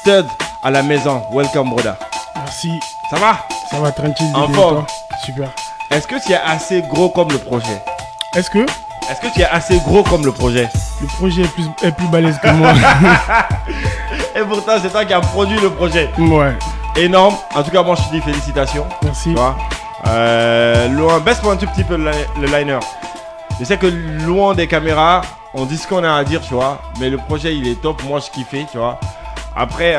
Tud à la maison, welcome brother. Merci. Ça va? Ça va tranquille. En forme. Super. Est-ce que tu es assez gros comme le projet? Est-ce que tu es assez gros comme le projet? le projet est plus balèze que moi? Et pourtant c'est toi qui as produit le projet. Ouais. Énorme. En tout cas moi je te dis félicitations. Merci. Tu vois, loin, baisse-moi un tout petit peu le liner. Je sais que loin des caméras, on dit ce qu'on a à dire, tu vois. Mais le projet il est top, moi je kiffais, tu vois. Après,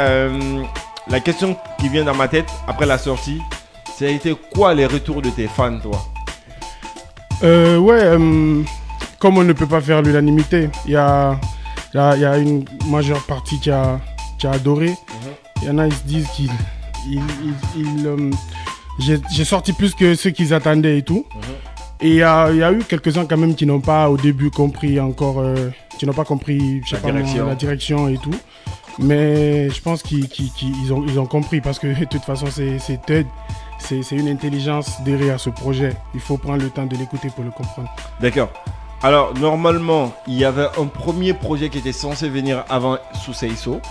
la question qui vient dans ma tête, après la sortie, ça a été quoi les retours de tes fans, toi? Comme on ne peut pas faire l'unanimité, il y a une majeure partie qui a adoré. Il y en a, ils se disent j'ai sorti plus que ce qu'ils attendaient et tout. Et il y a eu quelques-uns quand même qui n'ont pas au début compris encore, qui n'ont pas compris la direction et tout. Mais je pense qu'ils ont compris parce que de toute façon c'est Tud, c'est une intelligence derrière ce projet. Il faut prendre le temps de l'écouter pour le comprendre. D'accord. Alors normalement il y avait un premier projet qui était censé venir avant sous Seiso.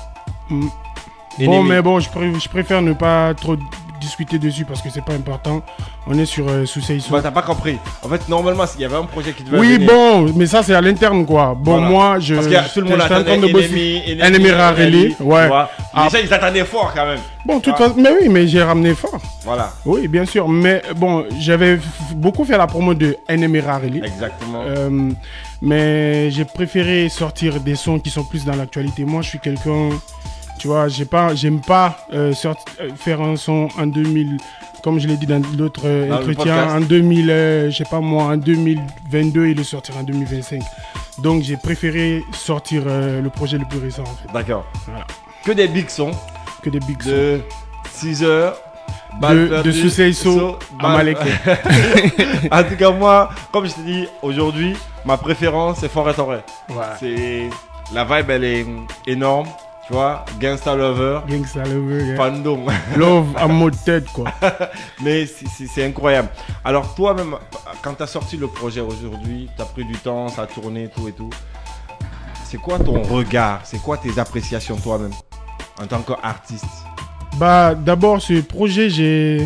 Mais bon, je préfère ne pas trop discuter dessus parce que c'est pas important. On est sur sous Seiso. Bah t'as pas compris. En fait normalement il y avait un projet qui devait venir. Oui bon, mais ça c'est à l'interne quoi. Bon voilà. Moi je parce que tout le monde attendait Ennemi Rareli. Ouais. Déjà ils attendaient fort quand même. Bon, toute façon, mais oui, mais j'ai ramené fort. Voilà. Oui, bien sûr. Mais bon, j'avais beaucoup fait la promo de Ennemi Rareli. Exactement. Mais j'ai préféré sortir des sons qui sont plus dans l'actualité. Moi, je suis quelqu'un, tu vois, j'aime pas faire un son en 2000, comme je l'ai dit dans l'autre entretien, en 2000, je sais pas moi, en 2022 et le sortir en 2025. Donc, j'ai préféré sortir le projet le plus récent en fait. D'accord. Voilà. Que des big sons. Que des big sons. De 6 heures. De sous Seiso à Malek. En tout cas, moi, comme je t'ai dit, aujourd'hui, ma préférence, c'est Forêt Toré. Ouais. La vibe, elle est énorme. Tu vois, Gangsta Lover. Gangsta Lover, yeah. Fandom. Love en mode tête, quoi. Mais c'est incroyable. Alors, toi-même, quand tu as sorti le projet aujourd'hui, tu as pris du temps, ça a tourné, tout et tout. C'est quoi ton regard? C'est quoi tes appréciations toi-même en tant qu'artiste? Bah, d'abord, ce projet,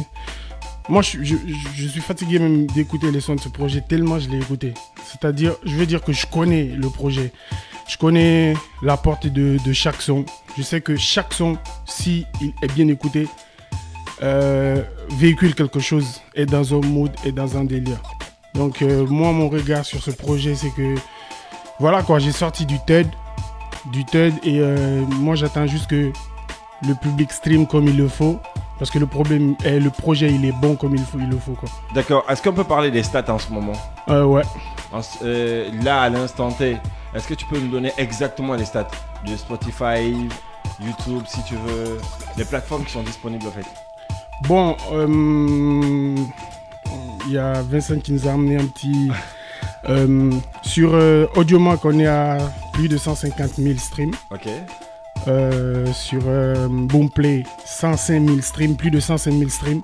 moi, je suis fatigué même d'écouter les sons de ce projet tellement je l'ai écouté. C'est-à-dire, je veux dire que je connais le projet. Je connais la portée de chaque son. Je sais que chaque son, si il est bien écouté, véhicule quelque chose, est dans un mood, est dans un délire. Donc, moi, mon regard sur ce projet, c'est que, voilà quoi, j'ai sorti du Tud et moi, j'attends juste que le public stream comme il le faut. Parce que le projet, il est bon comme il le faut quoi. D'accord. Est-ce qu'on peut parler des stats en ce moment? Ouais. Là, à l'instant T, est-ce que tu peux nous donner exactement les stats de Spotify, YouTube, si tu veux, les plateformes qui sont disponibles en fait? Bon, il y a Vincent qui nous a amené un petit... sur Audiomack, on est à plus de 150 000 streams. Ok. Sur Boomplay, 105 000 streams, plus de 105 000 streams.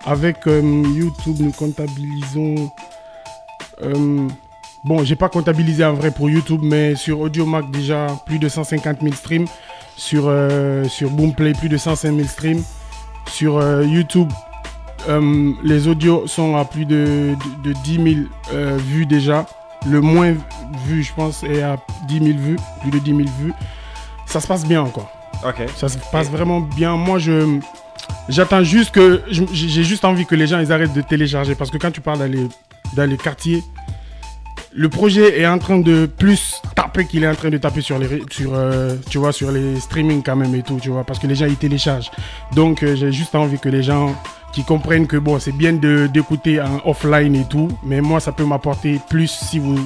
Avec YouTube, nous comptabilisons... bon, j'ai pas comptabilisé en vrai pour YouTube, mais sur Audiomack déjà, plus de 150 000 streams. Sur Boomplay, plus de 105 000 streams. Sur YouTube, les audios sont à plus de 10 000 vues déjà. Le moins vu, je pense, est à 10 000 vues, plus de 10 000 vues. Ça se passe bien encore. Ok. Ça se passe vraiment bien. Moi, j'attends juste que... J'ai juste envie que les gens ils arrêtent de télécharger. Parce que quand tu parles dans les quartiers, le projet est en train de plus taper qu'il est en train de taper sur les streamings quand même et tout, tu vois. Parce que les gens, ils téléchargent. Donc, j'ai juste envie que les gens... qui comprennent que bon, c'est bien d'écouter en offline et tout, mais moi, ça peut m'apporter plus si vous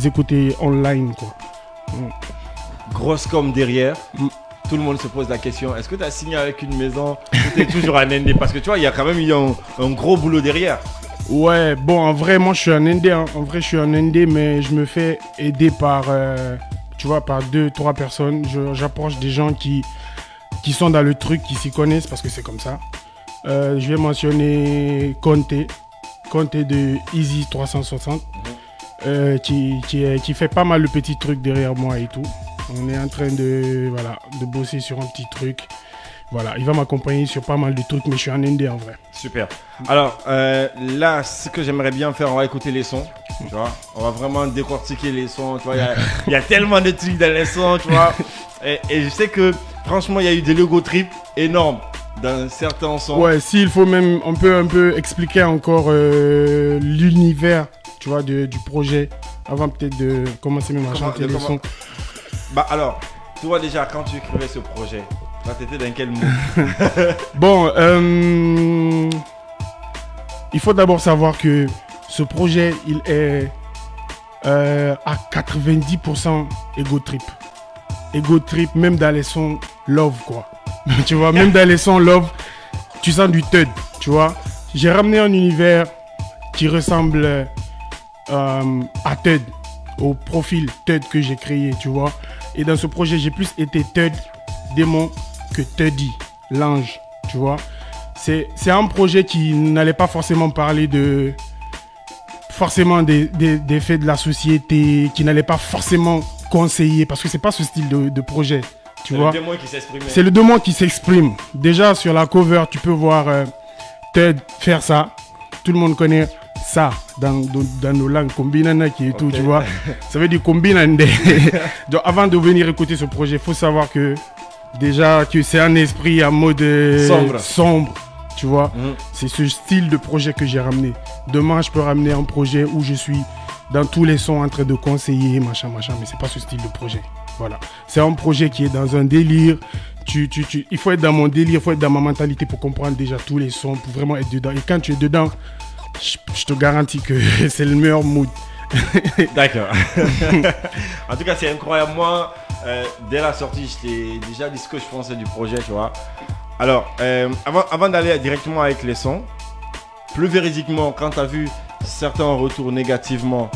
écoutez online, quoi. Grosse com derrière. Tout le monde se pose la question, est-ce que tu as signé avec une maison ou tu es toujours un indé? Parce que tu vois, il y a quand même un gros boulot derrière. Ouais, bon, en vrai, moi, je suis un indé. Hein. En vrai, je suis un indé, mais je me fais aider par, tu vois, par 2-3 personnes. J'approche des gens qui sont dans le truc, qui s'y connaissent, parce que c'est comme ça. Je vais mentionner Conte de Easy 360 qui fait pas mal de petits trucs derrière moi et tout. On est en train de, voilà, de bosser sur un petit truc. Voilà, il va m'accompagner sur pas mal de trucs, mais je suis en indé en vrai. Super. Alors là, ce que j'aimerais bien faire, on va écouter les sons. Tu vois, on va vraiment décortiquer les sons. Tu vois, il y a tellement de trucs dans les sons, tu vois. Et je sais que franchement, il y a eu des logo trip énormes dans certains sons. Ouais, s'il faut même, on peut un peu expliquer encore l'univers, tu vois, du projet, avant peut-être de commencer même à chanter les sons. Bah alors, toi déjà, quand tu écrivais ce projet, là, t'étais dans quel mood? Bon, il faut d'abord savoir que ce projet, il est à 90% ego trip. Ego trip, même dans les sons love, quoi. Tu vois, même dans les sons love, tu sens du thud, tu vois. J'ai ramené un univers qui ressemble à thud, au profil thud que j'ai créé, tu vois. Et dans ce projet, j'ai plus été thud, démon, que Tuddy, l'ange, tu vois. C'est un projet qui n'allait pas forcément parler de... forcément des faits de la société, qui n'allait pas forcément conseiller, parce que c'est pas ce style de projet, tu vois. C'est le démon qui s'exprime. C'est le démon qui s'exprime. Déjà, sur la cover, tu peux voir Ted faire ça. Tout le monde connaît ça dans nos langues, Kombinanaki et tout, tu vois. Ça veut dire Kombinande. Donc, avant de venir écouter ce projet, il faut savoir que déjà que c'est un esprit en mode sombre, tu vois. C'est ce style de projet que j'ai ramené. Demain, je peux ramener un projet où je suis dans tous les sons en train de conseiller, machin, mais c'est pas ce style de projet. Voilà. C'est un projet qui est dans un délire. Il faut être dans mon délire, il faut être dans ma mentalité pour comprendre déjà tous les sons, pour vraiment être dedans. Et quand tu es dedans, je te garantis que c'est le meilleur mood. D'accord. En tout cas, c'est incroyable. Moi, dès la sortie, je t'ai déjà dit ce que je pensais du projet, tu vois. Alors, avant d'aller directement avec les sons, plus véridiquement, quand tu as vu certains retours négativement,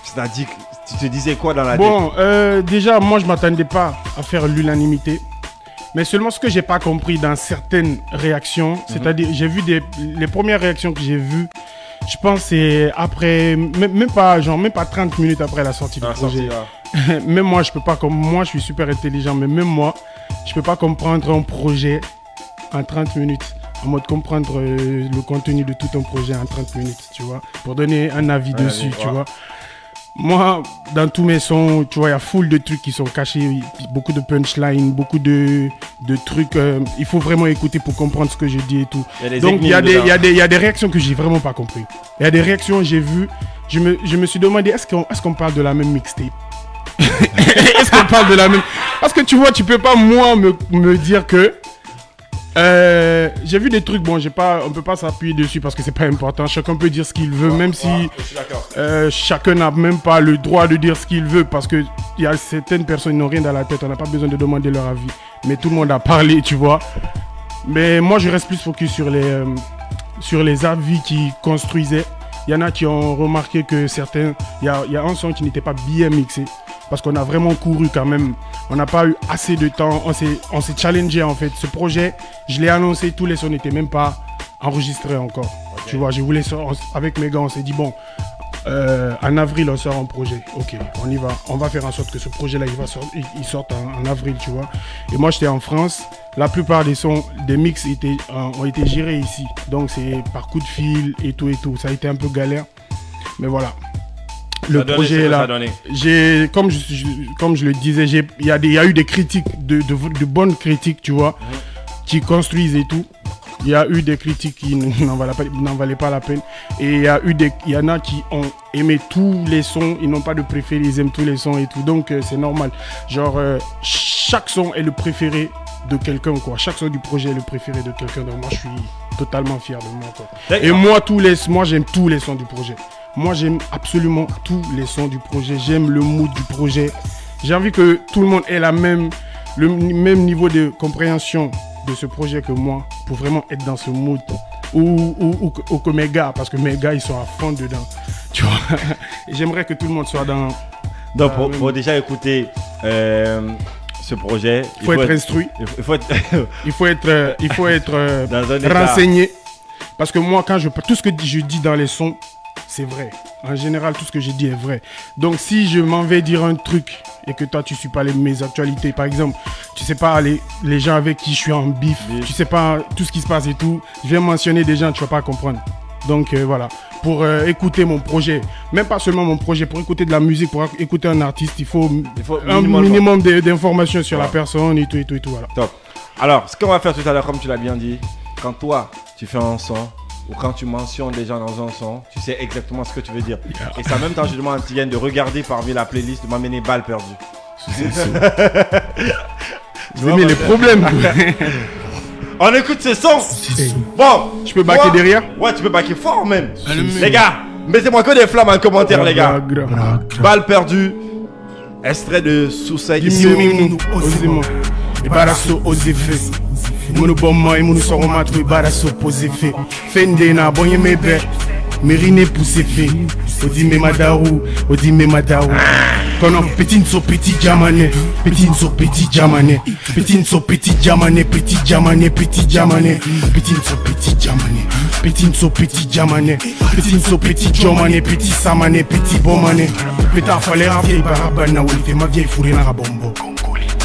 c'est-à-dire, tu te disais quoi dans la tête? Bon, déjà, moi, je ne m'attendais pas à faire l'unanimité. Mais seulement ce que j'ai pas compris dans certaines réactions, c'est-à-dire, j'ai vu les premières réactions que j'ai vues, je pense c'est après, même pas 30 minutes après la sortie du projet. Même moi, je peux pas, comme moi, je suis super intelligent, mais même moi, je peux pas comprendre un projet en 30 minutes. En mode comprendre le contenu de tout un projet en 30 minutes, tu vois, pour donner un avis dessus, tu vois. Moi, dans tous mes sons, tu vois, il y a full de trucs qui sont cachés, beaucoup de punchlines, beaucoup de trucs. Il faut vraiment écouter pour comprendre ce que je dis et tout. Donc, il y a des réactions que j'ai vraiment pas compris. Il y a des réactions, j'ai vu, je me suis demandé, est-ce qu'on parle de la même mixtape? Est-ce qu'on parle de la même... Parce que tu vois, tu peux pas, moi, me dire que... j'ai vu des trucs, bon, on peut pas s'appuyer dessus parce que c'est pas important. Chacun peut dire ce qu'il veut, même si chacun n'a même pas le droit de dire ce qu'il veut parce que il y a certaines personnes qui n'ont rien dans la tête. On n'a pas besoin de demander leur avis. Mais tout le monde a parlé, tu vois. Mais moi, je reste plus focus sur les avis qui construisaient. Il y en a qui ont remarqué que certains, il y a un son qui n'était pas bien mixé. Parce qu'on a vraiment couru quand même. On n'a pas eu assez de temps. On s'est challengé en fait. Ce projet, je l'ai annoncé, tous les sons n'étaient même pas enregistrés encore. Okay. Tu vois, je voulais sortir avec mes gars, on s'est dit bon, en avril on sort un projet. Ok, on y va. On va faire en sorte que ce projet-là, il sorte en avril, tu vois. Et moi, j'étais en France. La plupart des sons, des mix ont été gérés ici. Donc c'est par coup de fil et tout et tout. Ça a été un peu galère. Mais voilà. Le projet là, comme je le disais, il y a eu des critiques, de bonnes critiques, tu vois, qui construisent et tout. Il y a eu des critiques qui n'en valaient pas la peine. Et il y en a qui ont aimé tous les sons, ils n'ont pas de préféré, ils aiment tous les sons et tout. Donc c'est normal. Genre, chaque son est le préféré de quelqu'un, quoi. Chaque son du projet est le préféré de quelqu'un. Donc moi, je suis totalement fier de moi, quoi. Et moi, j'aime tous les sons du projet. Moi, j'aime absolument tous les sons du projet. J'aime le mood du projet. J'ai envie que tout le monde ait le même niveau de compréhension de ce projet que moi, pour vraiment être dans ce mood. Ou que mes gars, parce que mes gars, ils sont à fond dedans. Tu vois. Et j'aimerais que tout le monde soit dans... Donc, pour déjà écouter ce projet... Il faut être instruit. Il faut être renseigné. Parce que moi, tout ce que je dis dans les sons, c'est vrai. En général, tout ce que j'ai dit est vrai. Donc, si je m'en vais dire un truc et que toi, tu ne suis pas mes actualités, par exemple, tu sais pas les gens avec qui je suis en bif, tu sais pas tout ce qui se passe et tout, je vais mentionner des gens, tu vas pas comprendre. Donc, voilà. Pour écouter mon projet, même pas seulement mon projet, pour écouter de la musique, pour écouter un artiste, il faut un minimum d'informations sur la personne et tout, voilà. Top. Alors, ce qu'on va faire tout à l'heure, comme tu l'as bien dit, quand toi, tu fais un son, ou quand tu mentionnes des gens dans un son, tu sais exactement ce que tu veux dire. Et ça, en même temps, je demande à Tidiane de regarder parmi la playlist, de m'amener Balle Perdue. Vous aimez les problèmes. On écoute ce son. Bon, je peux backer derrière. Ouais, tu peux backer fort même. Les gars, mettez-moi que des flammes en commentaire, les gars. Balle Perdue, extrait de Suicide. Et barasso aux effets. Mounou bon et mounou soro matou et barasso posé fait. Fendena bonye mebe. Mérine poussé fait. Odi me madarou. Odi me madarou. Konon petit so petit jamane. Petit so petit jamane. Petit so petit jamane. Petit jamane. Petit jamane. Petit so petit jamane. Petit so petit jamane. Petit so petit jamane. Petit samane. Petit bomane. Peta fallait un vieille barabana. Ou il fait ma vieille fourrée na rabombo.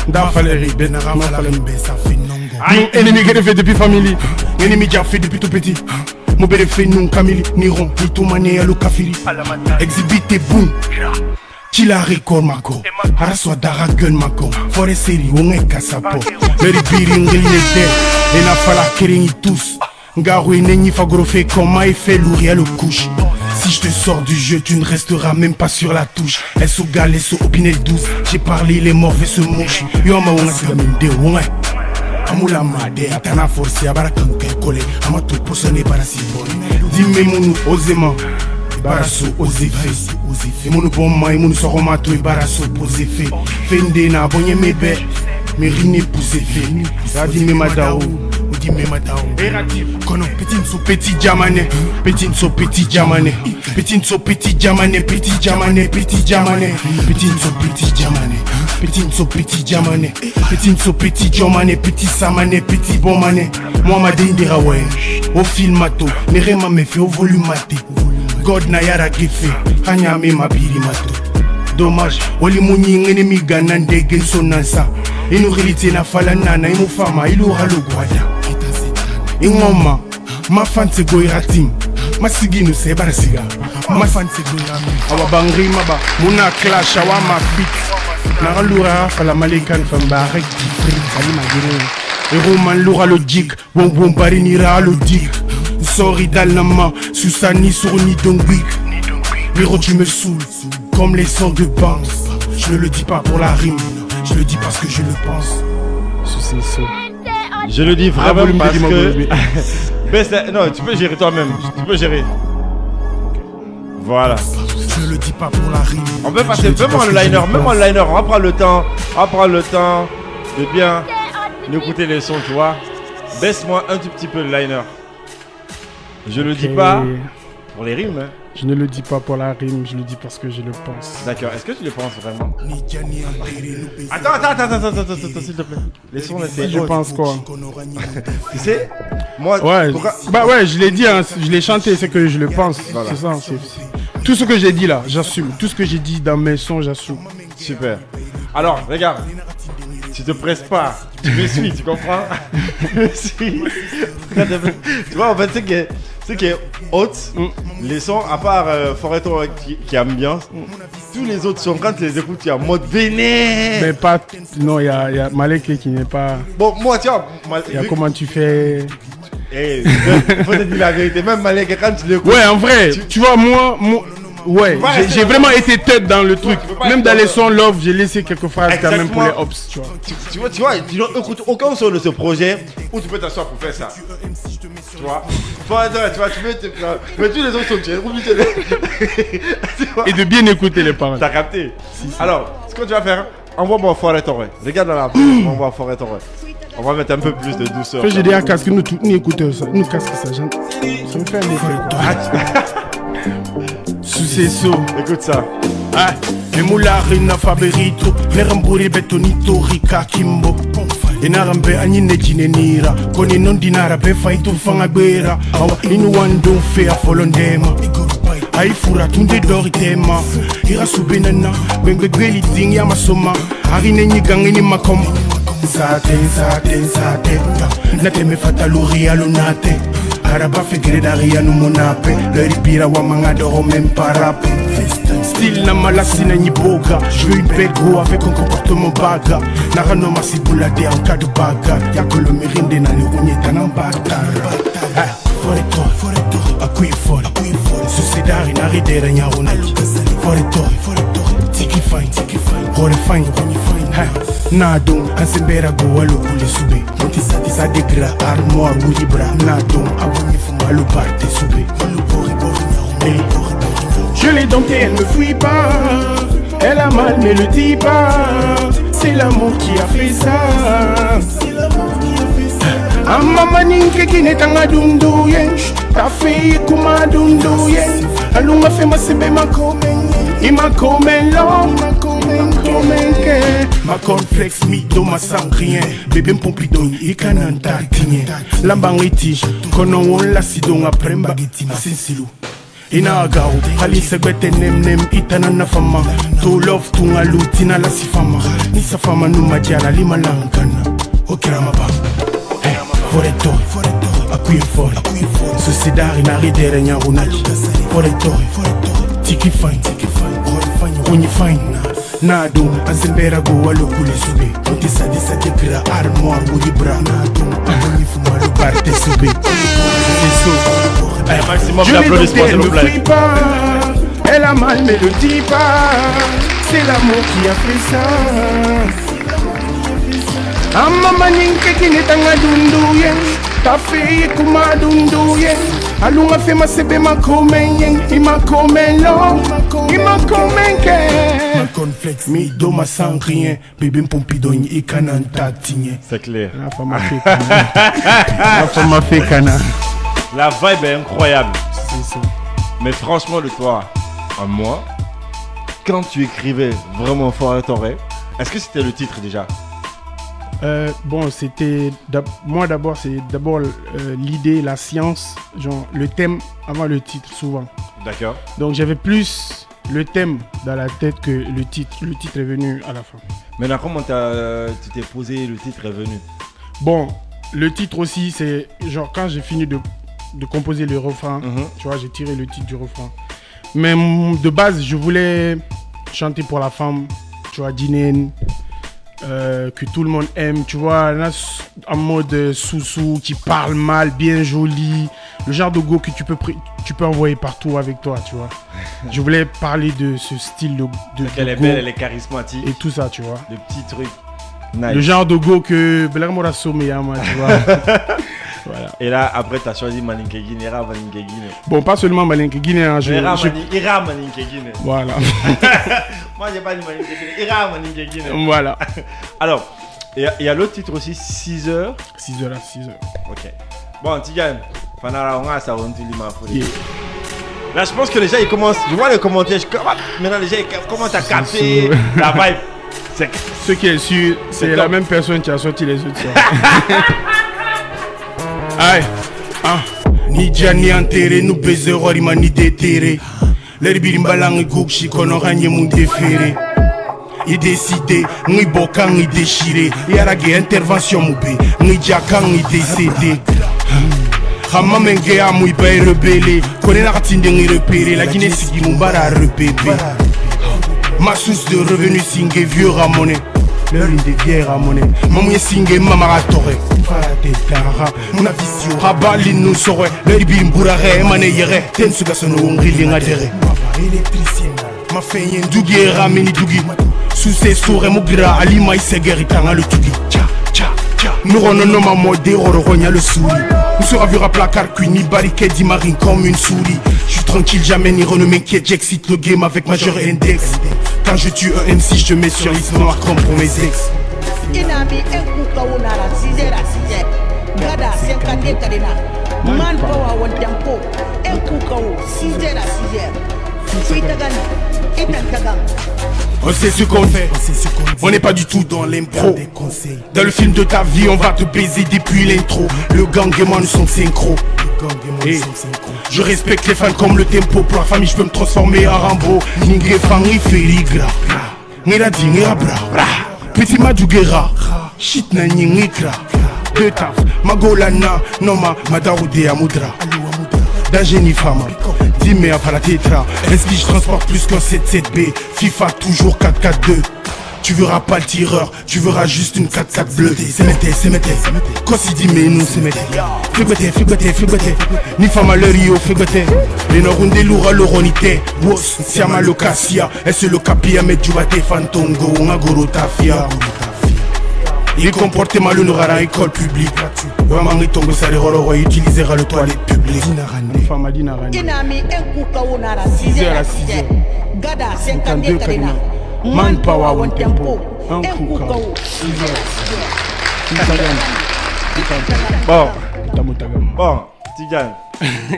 Da Valérie, Benarama, ça fait non. Ennemi qui fait depuis famille, ennemi qui a fait depuis tout petit. Mon bébé fait non, Camille, Niron, ni tout mané à l'Okafili. Exhibité boum, qui la record mako. Araswa dara gun mako. Forêt série, on est kassapo. Meri biring, il était, et n'a pas la kering tous. Garoué, n'est fagrofé, comment il fait l'ourir le couche. Si je te sors du jeu, tu ne resteras même pas sur la touche. Elle sous galé, sous opinel douce. J'ai parlé, les morts se mouche. Yo ma wonga c'est la même de ouais. Amula made, atana forcé, abara kanke collé. Amato posone para si bon. Dis-moi mounou, osement. Barasso, osé fait. Et mounou bon ma, mounou soromato, et barasso, posé fait. Fendena, bonye mebe. Mérine poussé fait. Radime madao. Kono petit so petit jamane, petit so petit jamane, petit so petit jamane, petit jamane, petit jamane, petit so petit jamane, petit so petit jamane, petit so petit jamane, petit samane, petit bomane. Moi ma dindira ouais, au filmato, nerema me fait au volumate. God na yara gefe, kanya me mabiri mato. Dommage, wali muni ngene mi ganande gen sonansa. Inu réalité na falana na imu fama, il aura le guada. Ingoma, ma fan se goiratim, ma sigino se barasiga, ma fan se goiratim. Awa bangri maba, muna clash awa ma fit. Nara lura fala malekan famba rek kifri, ali magire. Ero man lura lo jik, bon bon bari nira lo dik. Sorry dal nama, Susani sur ni dongwik. Miro tu me saoules, comme les sons de bounce. Je ne le dis pas pour la rime, je le dis parce que je le pense. C'est ça. Je le dis vraiment parce que... non, tu peux gérer toi-même. Tu peux gérer. Voilà. Je le dis pas pour la rime. On peut passer vraiment le liner. Même en liner, on va prendre le temps. On va prendre le temps de bien écouter les sons, tu vois. Baisse-moi un tout petit peu le liner. Je le dis pas pour les rimes. Hein. Je ne le dis pas pour la rime, je le dis parce que je le pense. D'accord, est-ce que tu le penses vraiment? Attends, s'il te plaît. Les sons, je pense quoi? Tu sais, moi... Ouais, bah ouais, je l'ai dit, hein, je l'ai chanté, c'est que je le pense. Voilà. C'est ça, tout ce que j'ai dit là, j'assume. Tout ce que j'ai dit dans mes sons, j'assume. Super. Alors, regarde. Tu te presses pas, tu me suis, tu comprends? Tu vois, en fait, ce qui est haute, les sons, à part Foreto qui ambiance, tous les autres sons, quand tu les écoutes, il y a mode vénère. Mais pas. Non, il y a Malek qui n'est pas. Bon, moi, tu vois. Il y a comment tu fais. Eh, faut te dire la vérité, même Malek, quand tu l'écoutes. Ouais, en vrai, tu vois, moi ouais, j'ai vraiment été tête dans le truc. Même dans les sons Love, j'ai laissé quelques phrases quand même pour les hops, tu vois. Tu vois, tu n'écoutes aucun son de ce projet où tu peux t'asseoir pour faire ça. Tu vois, mais tous les autres sont tu es obligé de... Et de bien écouter les paroles. T'as capté? Si. Alors, ce que tu vas faire, envoie-moi Forêt Torre. Regarde dans la page, envoie Forêt Torre. On va mettre un peu plus de douceur. J'ai dit un casque, nous écoutons ça. Nous casque ça, ça me fait un effet. Sous ces sauts. Écoute ça. Ah, les moularina faberito, les ramburi betonito rika kimbo. Et narambe anine jinenira, koni non dinara be fight to fanga bera. Awa inu wando fe a folondema. Aifura tunde dori tema Ira subenana Bengbe gweli ding ya masoma Arine nyigangeni makoma Sate Nate me fataluri alunate Araba figure d'aria no monape Le ripira wa mangadoro même parape Style na malasina nyiboga Je veux une belle go avec un comportement baga Narano masibulade en cas de bagarre Y'a que le mérinde na le unyeta na batar Foreto, akuye fore Sucedari na ridere nyarunaki Foreto, tiki fine Hore fine, Nadon, ansembera go alo kule sube Tisa degra armoire wibra Nadon, abonye fuma le parte sube Je l'ai domptée, elle me fuit pas. Elle a mal mais le dit pas. C'est l'amour qui a fait ça. Amama ninke kinetanga dunduye. Ta fille kuma dunduye. Alunga fait ma sebe ma komen. Ima komen lo. Ma complexe mi do ma sangrien. Bébé m'pompidon ikananta tinye. Lambangiti kono won la sidon après mbagiti ma sensilu. Ina agao, hali segbete nem itana na fama. To love tunga lutina la si fama. Nisa fama numa jara lima langana. Okira maba. Hey, foreto, akuye fore. Sucedari na ridere nyarunaki. Foreto, tiki fine, unyi fine. Nado, azembera go alo kule sube. Otisa disa dekira armoire wibra. Nado, abonye fuma le parte sube. Un maximum d'applaudissements s'il vous plaît. Elle a mal mais le dit pas. C'est l'amour qui a fait ça. Amama ninke kinetanga dunduye. Ta fille kuma dunduye. Alunga fait ma sebe ma komen. Ima komen lo. Ima komen ke. Ma conflex mi do ma sans rien. Bébé m'pompidon ikananta tinye. C'est clair. La femme a fait kana. La femme a fait kana. La vibe est incroyable. C'est ça. Mais franchement, de toi à moi, quand tu écrivais vraiment fort à ton rêve, est-ce que c'était le titre déjà? Bon, c'était... Moi d'abord, c'est d'abord l'idée, la science, genre le thème avant le titre souvent. D'accord. Donc j'avais plus le thème dans la tête que le titre. Le titre est venu à la fin. Maintenant, comment tu t'es posé, le titre est venu? Bon, le titre aussi, c'est genre quand j'ai fini de composer le refrain, tu vois, j'ai tiré le titre du refrain. Mais de base, je voulais chanter pour la femme, tu vois, Dineen, que tout le monde aime, tu vois, là, en mode sous-sous, qui parle mal, bien joli, le genre de go que tu peux envoyer partout avec toi, tu vois. Je voulais parler de ce style de elle est go belle, elle est charismatique. et tout ça, tu vois. Le petit truc. Nice. Le genre de go que Belarmora Someyama, tu vois. Voilà. Et là, après, tu as choisi Maninkegine, Ira Maninkegine. Bon, pas seulement Maninkegine, hein, Ira Maninkegine. Voilà. Moi, j'ai pas dit Maninkegine, Ira Maninkegine. Voilà. Alors, il y a l'autre titre aussi, 6 heures. 6 heures à 6 heures. Ok. Bon, Tigan, ça là, je pense que les gens, ils commencent. Je vois les commentaires. Maintenant, les gens, ils commencent à capter la vibe. Ce qui est sûr, c'est la même personne qui a sorti les autres. Aïe, ni Gianni enterré, nous baiser Rorima ni déterré. L'herbirimbalang goukchi kono ranye moun déféré. Il décidé, ni boka ni déchiré. Yarage intervention moubé, ni diakan ni décédé. Rama menge amou iba rebellé. Kone na katinde ni repéré. La Guinée sigi moubara repébé. Ma source de revenus singé vieux ramoné. L'heure des vieilles ramoné. Mamouye singé mamara toré. Faratara, mon avisio rabali nous saurait. L'heure bimbourare mané yere. Ten suga sono ongri ngadere. Électricien. Ma feigne dougi rameni dougi. Sous ses sourds mugira alima isegeri tanga le tugi. Tcha tcha tcha. Nous renonnons ma mode roronya le souli. Nous sera vu à placard cuini barricade marine comme une souris. Je suis tranquille jamais ni renommé qui j'excite le game avec majeur index. Quand je tue un MC je mets sur liste noire comme pour mes ex. Inami enkuka unara 6h à 6h. Gada 50 kadena. Manpower one tempo. Enkuka 6h à 6h. Suitagani. On sait ce qu'on fait, on n'est pas du tout dans l'impro. Dans le film de ta vie, on va te baiser depuis l'intro. Le gang et moi nous sommes synchro. Je respecte les fans comme le tempo. Pour la famille, je peux me transformer en Rambo. Ningre fangi ferigra, ngira dingira bra. Petit madjugera, shit na nyingikra. De taf, magolana, noma, madaoude amudra. D'ingénie femme, dis-moi à la tétra. Est-ce que je transporte plus qu'un 7-7B? FIFA toujours 4-4-2. Tu verras pas le tireur, tu verras juste une 4-4 bleue. C'est mété. Quand si dit mais nous c'est mété. Figbeté. Ni femme à l'heure yo figbeté. Les norunde loura l'oronité. Wos, siama locasia. Est-ce le capia met du bate fantongo? On a goro tafia. Il comporte mal une rara école publique. Vraiment, Tongo Sare Roro utilisera le toilette public. Inami Enkukaonara 6h à 6h. Gada 52 Kadena. Manpower one tempo. Enkukao 6h à 6h. Bon, Tidiane.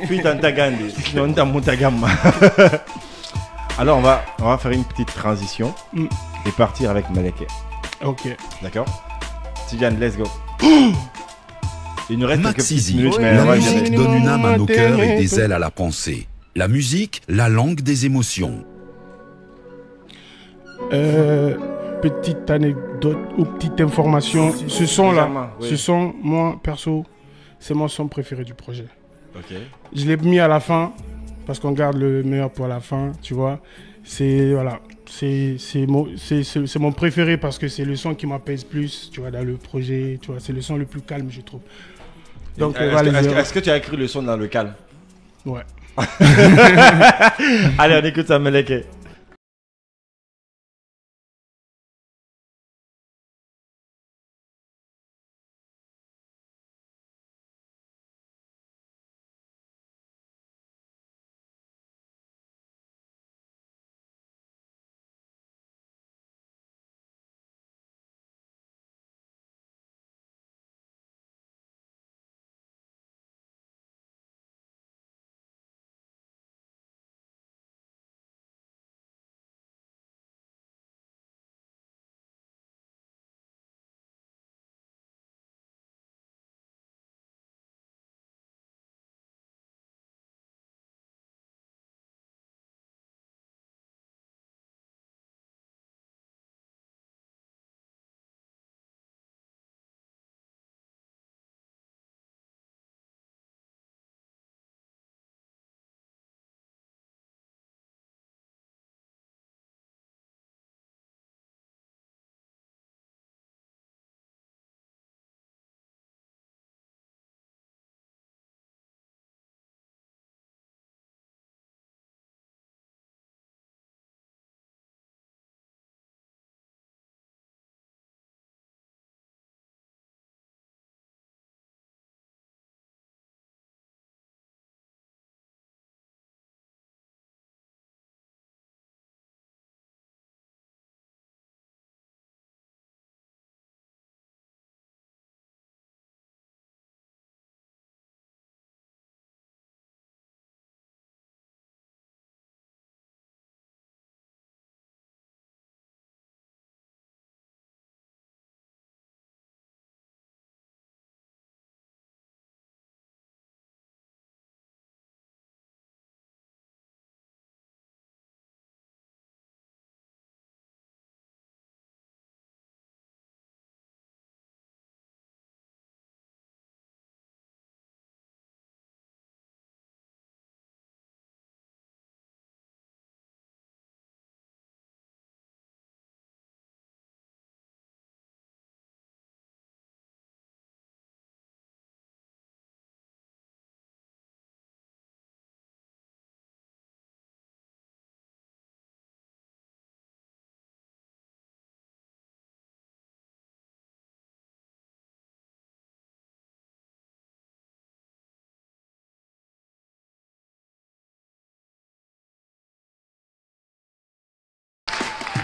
Puis dans ta gande, non dans Moutagama. Alors on va faire une petite transition et partir avec Maleke. Ok. D'accord. Tidiane, let's go. Il nous reste quelques Maxizy, minutes, mais la on va musique y aller. donne une âme à nos cœurs et des ailes à la pensée. La musique, la langue des émotions. Petite anecdote ou petite information. Ce son-là, oui. ce son, moi, perso, c'est mon son préféré du projet. Ok. Je l'ai mis à la fin parce qu'on garde le meilleur pour la fin, tu vois. C'est mon préféré parce que c'est le son qui m'apaise plus, tu vois, dans le projet, tu vois. C'est le son le plus calme, je trouve. Donc, Est-ce que tu as écrit le son dans le calme? Ouais. Allez, on écoute ça, Maleke.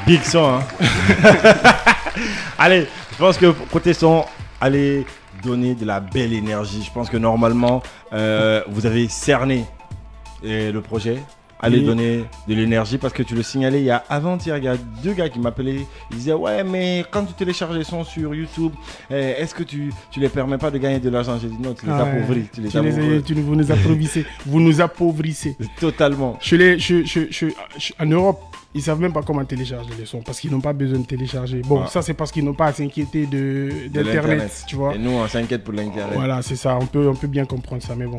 Big son, hein. Allez, je pense que côté son, allez donner de la belle énergie. Je pense que normalement, vous avez cerné le projet. Allez Oui. donner de l'énergie parce que tu le signalais il y a avant-hier, il y a 2 gars qui m'appelaient. Ils disaient ouais mais quand tu télécharges les sons sur YouTube, est-ce que tu les permets pas de gagner de l'argent? J'ai dit non, tu les appauvris. Vous nous appauvrissez. Vous nous appauvrissez. Totalement. En Europe, ils savent même pas comment télécharger les sons parce qu'ils n'ont pas besoin de télécharger. Bon, ça c'est parce qu'ils n'ont pas à s'inquiéter d'internet, tu vois. Et nous on s'inquiète pour l'internet. Voilà, c'est ça. On peut bien comprendre ça, mais bon.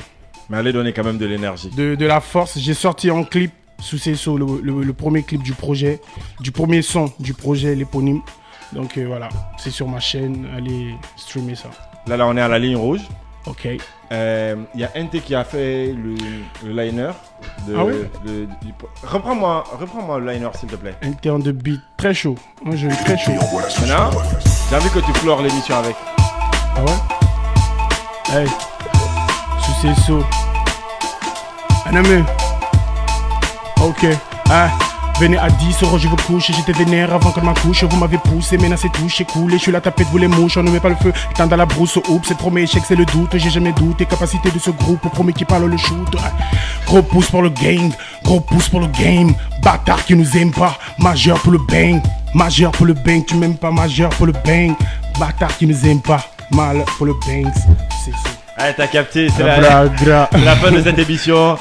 Mais allez donner quand même de l'énergie. De la force. J'ai sorti un clip sous CSO, le premier clip du projet, du premier son du projet, l'éponyme. Donc voilà, c'est sur ma chaîne. Allez streamer ça. Là on est à la ligne rouge. Ok. Il y a NT qui a fait le liner. Ah oui? Reprends-moi le liner s'il te plaît. NT en de beat, très chaud. Moi je très chaud. Maintenant, j'ai envie que tu flores l'émission avec. Ah ouais? Hey, sous CSO. Aname. Ok. Ah. Venez à 10 euros, je vous couche. J'étais vénère avant que ma couche. Vous m'avez poussé, maintenant c'est tout, c'est cool. Et je suis la tapette, vous les mouches. On ne met pas le feu. Tant dans la brousse, oups. C'est le premier échec, c'est le doute. J'ai jamais douté. Capacité de ce groupe. Premier qui parle le shoot. Gros pouce pour le gang. Gros pouce pour le game. Bâtard qui nous aime pas. Majeur pour le bang. Majeur pour le bang. Tu m'aimes pas, majeur pour le bang. Bâtard qui nous aime pas. Mal pour le bang. C'est ça. Allez, t'as capté. C'est La la fin de cette émission.